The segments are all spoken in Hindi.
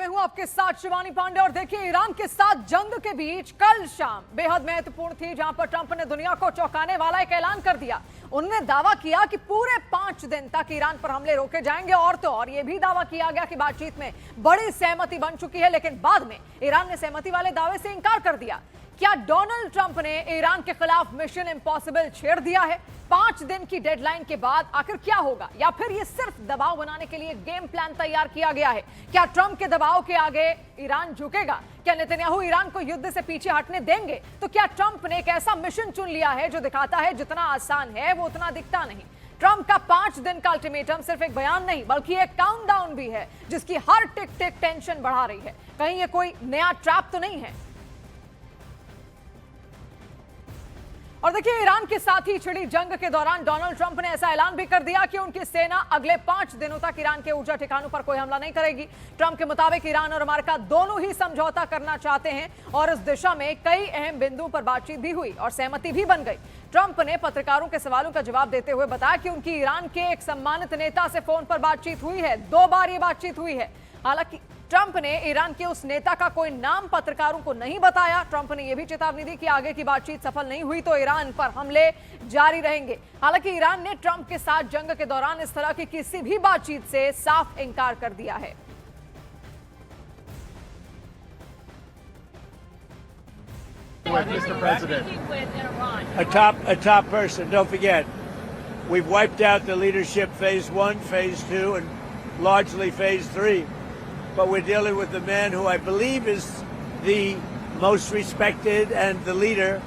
हूं आपके साथ शिवानी पांडे। और देखिए, ईरान के साथ जंग के बीच कल शाम बेहद महत्वपूर्ण थी, जहां पर ट्रंप ने दुनिया को चौंकाने वाला एक ऐलान कर दिया। उन्होंने दावा किया कि पूरे 5 दिन तक ईरान पर हमले रोके जाएंगे। और तो और ये भी दावा किया गया कि बातचीत में बड़ी सहमति बन चुकी है, लेकिन बाद में ईरान ने सहमति वाले दावे से इनकार कर दिया। क्या डोनाल्ड ट्रंप ने ईरान के खिलाफ मिशन इम्पॉसिबल छेड़ दिया है? 5 दिन की डेडलाइन के बाद आखिर क्या होगा? या फिर ये सिर्फ दबाव बनाने के लिए गेम प्लान तैयार किया गया है? क्या ट्रंप के दबाव के आगे ईरान झुकेगा? क्या नेतन्याहू ईरान को युद्ध से पीछे हटने देंगे? तो क्या ट्रंप ने एक ऐसा मिशन चुन लिया है जो दिखाता है जितना आसान है वो उतना दिखता नहीं? ट्रंप का 5 दिन का अल्टीमेटम सिर्फ एक बयान नहीं बल्कि एक काउंटडाउन भी है, जिसकी हर टिक टिक टेंशन बढ़ा रही है। कहीं ये कोई नया ट्रैप तो नहीं है? और देखिए, ईरान के साथ ही छिड़ी जंग के दौरान डोनाल्ड ट्रंप ने ऐसा ऐलान भी कर दिया कि उनकी सेना अगले 5 दिनों तक ईरान के ऊर्जा ठिकानों पर कोई हमला नहीं करेगी। ट्रंप के मुताबिक ईरान और अमेरिका दोनों ही समझौता करना चाहते हैं और इस दिशा में कई अहम बिंदुओं पर बातचीत भी हुई और सहमति भी बन गई। ट्रंप ने पत्रकारों के सवालों का जवाब देते हुए बताया कि उनकी ईरान के एक सम्मानित नेता से फोन पर बातचीत हुई है। 2 बार ये बातचीत हुई है। हालांकि ट्रंप ने ईरान के उस नेता का कोई नाम पत्रकारों को नहीं बताया। ट्रंप ने यह भी चेतावनी दी कि आगे की बातचीत सफल नहीं हुई तो ईरान पर हमले जारी रहेंगे। हालांकि ईरान ने ट्रंप के साथ जंग के दौरान इस तरह की किसी भी बातचीत से साफ इनकार कर दिया है। Mr. President, a top person. Don't forget, we've wiped out the leadership phase 1, phase 2, and largely phase 3. But we're dealing with the man who I believe is the most respected and the leader.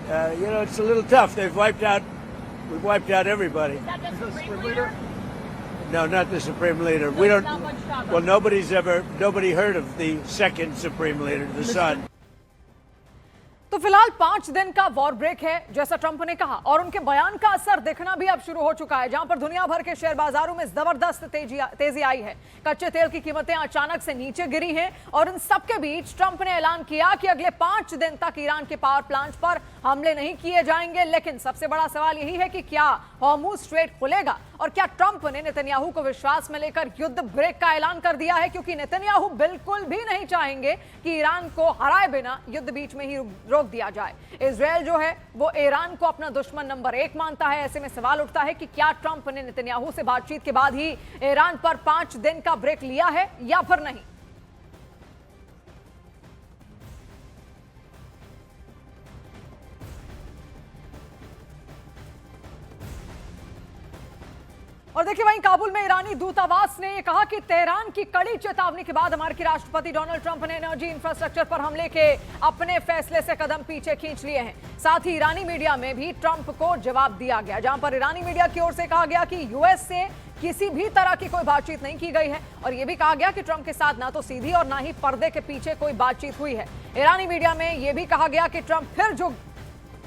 It's a little tough. We've wiped out everybody. Is that the Supreme Leader? No, not the Supreme Leader. So We don't. not much talk. Well, nobody heard of the second Supreme Leader, the son. तो फिलहाल 5 दिन का वॉर ब्रेक है, जैसा ट्रंप ने कहा, और उनके बयान का असर दिखना भी अब शुरू हो चुका है, जहां पर दुनिया भर के शेयर बाजारों में जबरदस्त तेजी आई है। कच्चे तेल की कीमतें अचानक से नीचे गिरी हैं और इन सबके बीच ट्रंप ने ऐलान किया कि अगले 5 दिन तक ईरान के पावर प्लांट पर हमले नहीं किए जाएंगे। लेकिन सबसे बड़ा सवाल यही है कि क्या हॉर्मुज स्ट्रेट खुलेगा? और क्या ट्रंप ने नेतन्याहू को विश्वास में लेकर युद्ध ब्रेक का ऐलान कर दिया है? क्योंकि नेतन्याहू बिल्कुल भी नहीं चाहेंगे कि ईरान को हराए बिना युद्ध बीच में ही रोक दिया जाए। इजराइल जो है वो ईरान को अपना दुश्मन नंबर 1 मानता है। ऐसे में सवाल उठता है कि क्या ट्रंप ने नेतन्याहू से बातचीत के बाद ही ईरान पर 5 दिन का ब्रेक लिया है या फिर नहीं? और देखिए, वहीं काबुल में ईरानी दूतावास ने कहा कि तेहरान की कड़ी चेतावनी के बाद अमेरिकी राष्ट्रपति डोनाल्ड ट्रंप ने एनर्जी इंफ्रास्ट्रक्चर पर हमले के अपने फैसले से कदम पीछे खींच लिए हैं। साथ ही ईरानी मीडिया में भी ट्रंप को जवाब दिया गया, जहां पर ईरानी मीडिया की ओर से कहा गया कि यूएस से किसी भी तरह की कोई बातचीत नहीं की गई है। और यह भी कहा गया कि ट्रंप के साथ ना तो सीधी और ना ही पर्दे के पीछे कोई बातचीत हुई है। ईरानी मीडिया में यह भी कहा गया कि ट्रंप फिर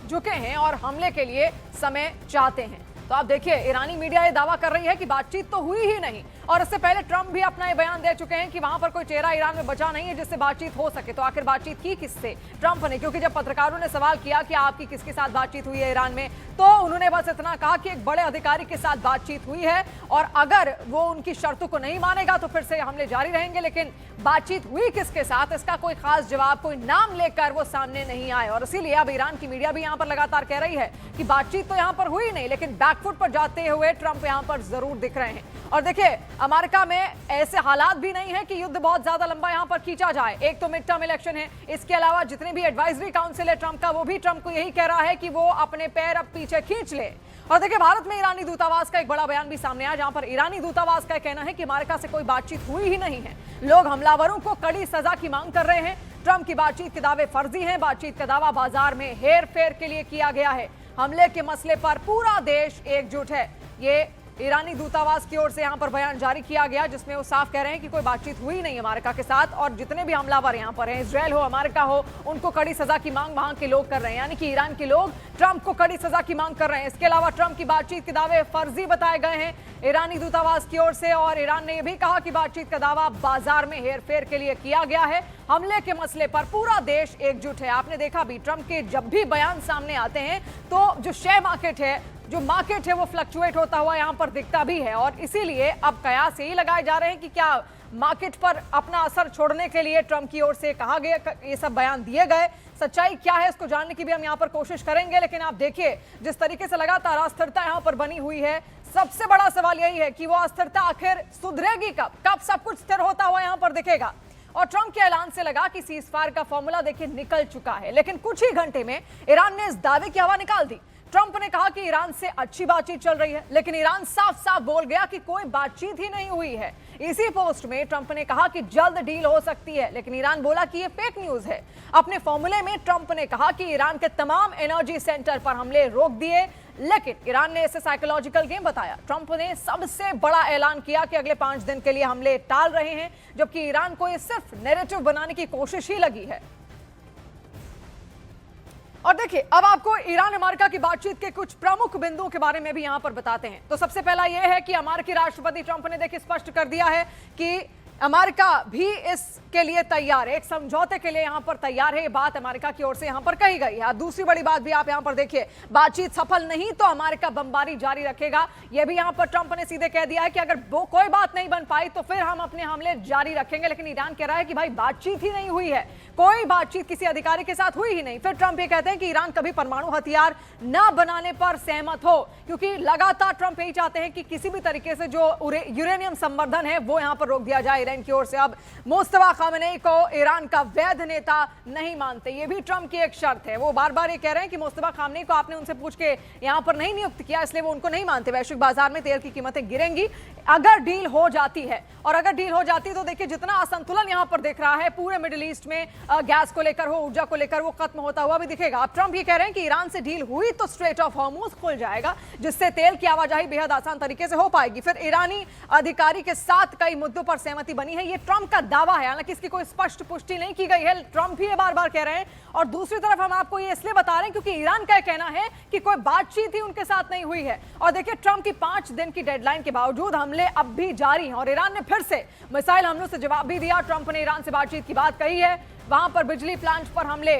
झुके हैं और हमले के लिए समय चाहते हैं। तो आप देखिए, ईरानी मीडिया ये दावा कर रही है कि बातचीत तो हुई ही नहीं। और इससे पहले ट्रंप भी अपना ये बयान दे चुके हैं कि वहां पर कोई चेहरा ईरान में बचा नहीं है जिससे बातचीत हो सके। तो आखिर बातचीत की किससे ट्रंप ने? क्योंकि जब पत्रकारों ने सवाल किया कि आपकी किसके साथ बातचीत हुई है ईरान में, तो उन्होंने बस इतना कहा कि एक बड़े अधिकारी के साथ बातचीत हुई है और अगर वो उनकी शर्तों को नहीं मानेगा तो फिर से हमले जारी रहेंगे। लेकिन बातचीत हुई किसके साथ, इसका कोई खास जवाब, कोई नाम लेकर वो सामने नहीं आए। और इसीलिए अब ईरान की मीडिया भी यहां पर लगातार कह रही है कि बातचीत तो यहां पर हुई नहीं, लेकिन बैकफुट पर जाते हुए ट्रंप यहां पर जरूर दिख रहे हैं। और देखिए, अमेरिका में ऐसे हालात भी नहीं है कि युद्ध बहुत ज्यादा लंबा यहां पर खींचा जाए। एक तो मिड टर्म इलेक्शन है, इसके अलावा जितने भी एडवाइजरी काउंसिल है ट्रंप का, वो भी ट्रंप को यही कह रहा है कि वो अपने पैर अब पीछे खींच ले। और देखिए, भारत में ईरानी दूतावास का एक बड़ा बयान भी सामने आया, जहां पर ईरानी दूतावास का कहना है कि अमेरिका से कोई बातचीत हुई ही नहीं है। लोग हमलावरों को कड़ी सजा की मांग कर रहे हैं। ट्रंप की बातचीत के दावे फर्जी हैं। बातचीत का दावा बाजार में हेर फेर के लिए किया गया है। हमले के मसले पर पूरा देश एकजुट है। ये ईरानी दूतावास की ओर से यहां पर बयान जारी किया गया, जिसमें वो साफ कह रहे हैं कि कोई बातचीत हुई नहीं अमेरिका के साथ। और जितने भी हमलावर यहां पर हैं, इजराइल हो, अमेरिका हो, उनको कड़ी सजा की मांग वहां के लोग कर रहे हैं। यानी कि ईरान के लोग ट्रंप को कड़ी सजा की मांग कर रहे हैं। इसके अलावा ट्रंप की बातचीत के दावे फर्जी बताए गए हैं ईरानी दूतावास की ओर से। और ईरान ने यह भी कहा कि बातचीत का दावा बाजार में हेरफेर के लिए किया गया है। हमले के मसले पर पूरा देश एकजुट है। आपने देखा भी, ट्रंप के जब भी बयान सामने आते हैं तो जो शेयर मार्केट है, जो मार्केट है, वो फ्लक्चुएट होता हुआ यहां पर दिखता भी है। और इसीलिए अब कयास यही लगाए जा रहे हैं कि क्या मार्केट पर अपना असर छोड़ने के लिए ट्रंप की ओर से कहा गया, ये सब बयान दिए गए। सच्चाई क्या है इसको जानने की भी हम यहाँ पर कोशिश करेंगे, लेकिन आप देखिए जिस तरीके से लगातार अस्थिरता यहाँ पर बनी हुई है, सबसे बड़ा सवाल यही है कि वो अस्थिरता आखिर सुधरेगी कब, कब सब कुछ स्थिर होता हुआ यहाँ पर दिखेगा। और ट्रंप के ऐलान से लगा कि सीज फायर का फॉर्मूला देखिए निकल चुका है, लेकिन कुछ ही घंटे में ईरान ने इस दावे की हवा निकाल दी। ट्रंप ने कहा कि ईरान से अच्छी बातचीत चल रही है, लेकिन ईरान साफ साफ बोल गया कि कोई बातचीत ही नहीं हुई है। इसी पोस्ट में ट्रंप ने कहा कि जल्द डील हो सकती है, लेकिन ईरान बोला कि यह फेक न्यूज है। अपने फॉर्मूले में ट्रंप ने कहा कि ईरान के तमाम एनर्जी सेंटर पर हमले रोक दिए, लेकिन ईरान ने इसे साइकोलॉजिकल गेम बताया। ट्रंप ने सबसे बड़ा ऐलान किया कि अगले 5 दिन के लिए हमले टाल रहे हैं, जबकि ईरान को यह सिर्फ नैरेटिव बनाने की कोशिश ही लगी है। और देखिए अब आपको ईरान अमेरिका की बातचीत के कुछ प्रमुख बिंदुओं के बारे में भी यहां पर बताते हैं। तो सबसे पहला यह है कि अमेरिकी राष्ट्रपति ट्रंप ने देखिए स्पष्ट कर दिया है कि अमेरिका भी इसके लिए तैयार है, एक समझौते के लिए यहां पर तैयार है। ये बात अमेरिका की ओर से यहां पर कही गई है। दूसरी बड़ी बात भी आप यहां पर देखिए, बातचीत सफल नहीं तो अमेरिका बमबारी जारी रखेगा। यह भी यहां पर ट्रंप ने सीधे कह दिया है कि अगर वो कोई बात नहीं बन पाई तो फिर हम अपने हमले जारी रखेंगे। लेकिन ईरान कह रहा है कि भाई बातचीत ही नहीं हुई है, कोई बातचीत किसी अधिकारी के साथ हुई ही नहीं। फिर ट्रंप ये कहते हैं कि ईरान कभी परमाणु हथियार न बनाने पर सहमत हो, क्योंकि लगातार ट्रंप यही चाहते हैं कि किसी भी तरीके से जो यूरेनियम संवर्धन है वो यहां पर रोक दिया जाए ईरान की ओर से। अब मुस्तफा खामेनेई को ईरान का वैध नेता नहीं मानते, ये भी ट्रंप की एक शर्त है। वो बार बार ये कह रहे हैं कि मुस्तफा खामेनेई को आपने उनसे पूछ के यहां पर नहीं नियुक्त किया, इसलिए वो उनको नहीं मानते। वैश्विक बाजार में तेल की कीमतें गिरेंगी अगर डील हो जाती है, और अगर डील हो जाती है तो देखिए जितना असंतुलन यहां पर दिख रहा है पूरे मिडिल ईस्ट में, गैस को लेकर हो, ऊर्जा को लेकर, वो खत्म होता हुआ भी दिखेगा। अब ट्रंप ये कह रहे हैं कि ईरान से डील हुई तो स्ट्रेट ऑफ हॉर्मुज खुल जाएगा, जिससे तेल की आवाजाही बेहद आसान तरीके से हो पाएगी। फिर ईरानी अधिकारी के साथ कई मुद्दों पर सहमति बनी है, ये ट्रंप का दावा है, हालांकि इसकी कोई स्पष्ट पुष्टि नहीं की गई है। ट्रंप भी ये बार बार कह रहे हैं। और दूसरी तरफ हम आपको ये इसलिए बता रहे हैं क्योंकि ईरान का कहना है कि कोई बातचीत ही उनके साथ नहीं हुई है। और देखिए ट्रंप की 5 दिन की डेडलाइन के बावजूद हमले अब भी जारी हैं, और ईरान ने फिर से मिसाइल हमलों से जवाब भी दिया। ट्रंप ने ईरान से बातचीत की बात कही है, वहां पर बिजली प्लांट पर हमले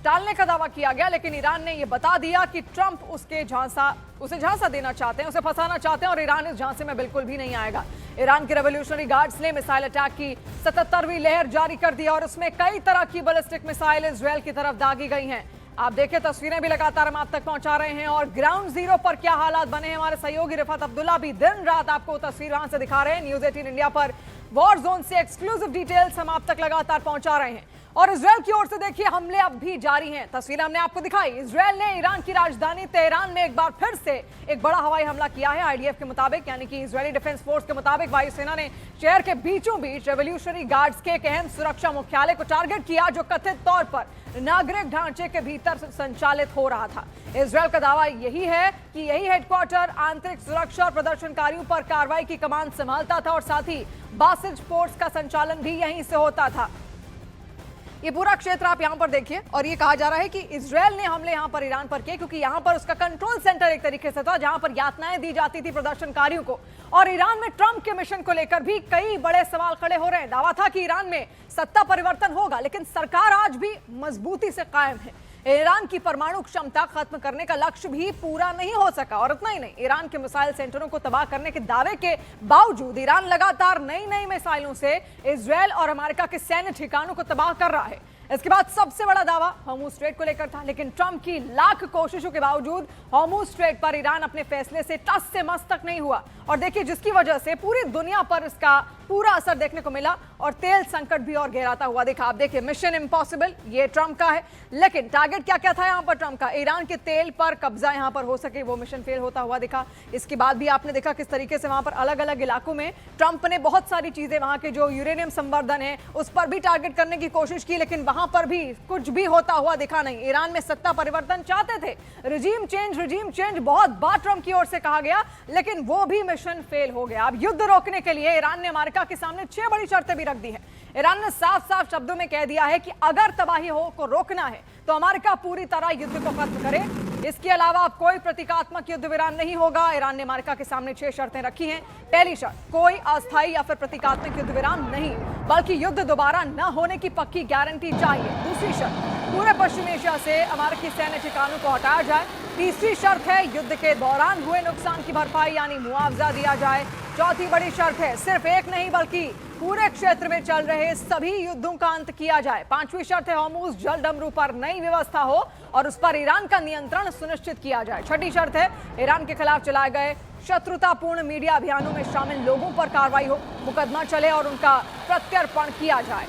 टालने का दावा किया गया, लेकिन ईरान ने यह बता दिया कि ट्रंप उसे झांसा देना चाहते हैं, उसे फंसाना चाहते हैं, और ईरान इस झांसे में बिल्कुल भी नहीं आएगा। ईरान के रेवोल्यूशनरी गार्ड्स ने मिसाइल अटैक की 77वीं लहर जारी कर दी, और उसमें कई तरह की बैलिस्टिक मिसाइल इजरायल की तरफ दागी गई हैं। आप देखिए तस्वीरें भी लगातार हम आप तक पहुंचा रहे हैं, और ग्राउंड जीरो पर क्या हालात बने हैं हमारे सहयोगी रिफत अब्दुल्ला भी दिन रात आपको तस्वीर वहां से दिखा रहे हैं। न्यूज़ 18 इंडिया पर वॉर जोन से एक्सक्लूसिव डिटेल्स हम आप तक लगातार पहुंचा रहे हैं। और इजरायल की ओर से देखिए हमले अब भी जारी हैं, तस्वीरें हमने आपको दिखाई। इजरायल ने ईरान की राजधानी तेहरान में एक बार फिर से एक बड़ा हवाई हमला किया है। आईडीएफ के मुताबिक, यानी कि इजरायली डिफेंस फोर्स के मुताबिक, वायुसेना ने शहर के बीचों बीच रेवोल्यूशनरी गार्ड्स के एक अहम सुरक्षा मुख्यालय को टारगेट किया, जो कथित तौर पर नागरिक ढांचे के भीतर संचालित हो रहा था। इजरायल का दावा यही है कि यही हेडक्वार्टर आंतरिक सुरक्षा और प्रदर्शनकारियों पर कार्रवाई की कमान संभालता था, और साथ ही बासिज फोर्स का संचालन भी यहीं से होता था। ये पूरा क्षेत्र आप यहां पर देखिए, और ये कहा जा रहा है कि इजरायल ने हमले यहां पर ईरान पर किए, क्योंकि यहां पर उसका कंट्रोल सेंटर एक तरीके से था, जहां पर यातनाएं दी जाती थी प्रदर्शनकारियों को। और ईरान में ट्रंप के मिशन को लेकर भी कई बड़े सवाल खड़े हो रहे हैं। दावा था कि ईरान में सत्ता परिवर्तन होगा, लेकिन सरकार आज भी मजबूती से कायम है। ईरान की परमाणु क्षमता खत्म करने का लक्ष्य भी पूरा नहीं हो सका, और इतना ही नहीं, ईरान के मिसाइल सेंटरों को तबाह करने के दावे के बावजूद ईरान लगातार नई नई मिसाइलों से इजरायल और अमेरिका के सैन्य ठिकानों को तबाह कर रहा है। इसके बाद सबसे बड़ा दावा हॉर्मुज स्ट्रेट को लेकर था, लेकिन ट्रंप की लाख कोशिशों के बावजूद हॉर्मुज स्ट्रेट पर ईरान अपने फैसले से टस से मस तक नहीं हुआ, और देखिए जिसकी वजह से पूरी दुनिया पर इसका पूरा असर देखने को मिला, और तेल संकट भी और गहराता हुआ दिखा। आप देखिए मिशन इम्पॉसिबल ये ट्रंप का है, लेकिन टारगेट क्या क्या था यहाँ पर ट्रंप का? ईरान के तेल पर कब्जा यहाँ पर हो सके, वो मिशन फेल होता हुआ दिखा। इसके बाद भी आपने देखा किस तरीके से वहां पर अलग अलग इलाकों में ट्रंप ने बहुत सारी चीजें, वहां के जो यूरेनियम संवर्धन है उस पर भी टारगेट करने की कोशिश की, लेकिन वहां पर भी कुछ भी होता हुआ दिखा नहीं। ईरान में सत्ता परिवर्तन चाहते थे, रिजीम चेंज बहुत बार ट्रंप की ओर से कहा गया, लेकिन वो भी मिशन फेल हो गया। अब युद्ध रोकने के लिए ईरान ने अमेरिका के सामने 6 बड़ी शर्तें भी रख दी है। ईरान ने साफ साफ शब्दों में कह दिया है कि अगर तबाही को रोकना है तो अमेरिका पूरी तरह युद्ध को खत्म करे, इसके अलावा अब कोई प्रतीकात्मक युद्ध विराम नहीं होगा। ईरान ने अमेरिका के सामने 6 शर्तें रखी हैं। पहली शर्त, कोई अस्थायी या फिर प्रतीकात्मक युद्ध विराम नहीं, बल्कि युद्ध दोबारा न होने की पक्की गारंटी चाहिए। दूसरी शर्त, पूरे पश्चिम एशिया से अमेरिकी सैन्य ठिकानों को हटाया जाए। तीसरी शर्त है युद्ध के दौरान हुए नुकसान की भरपाई यानी मुआवजा दिया जाए। चौथी बड़ी शर्त है सिर्फ एक नहीं बल्कि पूरे क्षेत्र में चल रहे सभी युद्धों का अंत किया जाए। 5वीं शर्त है हॉर्मुज़ जल डमरू पर नई व्यवस्था हो और उस पर ईरान का नियंत्रण सुनिश्चित किया जाए। 6ठी शर्त है ईरान के खिलाफ चलाए गए शत्रुतापूर्ण मीडिया अभियानों में शामिल लोगों पर कार्रवाई हो, मुकदमा चले और उनका प्रत्यर्पण किया जाए।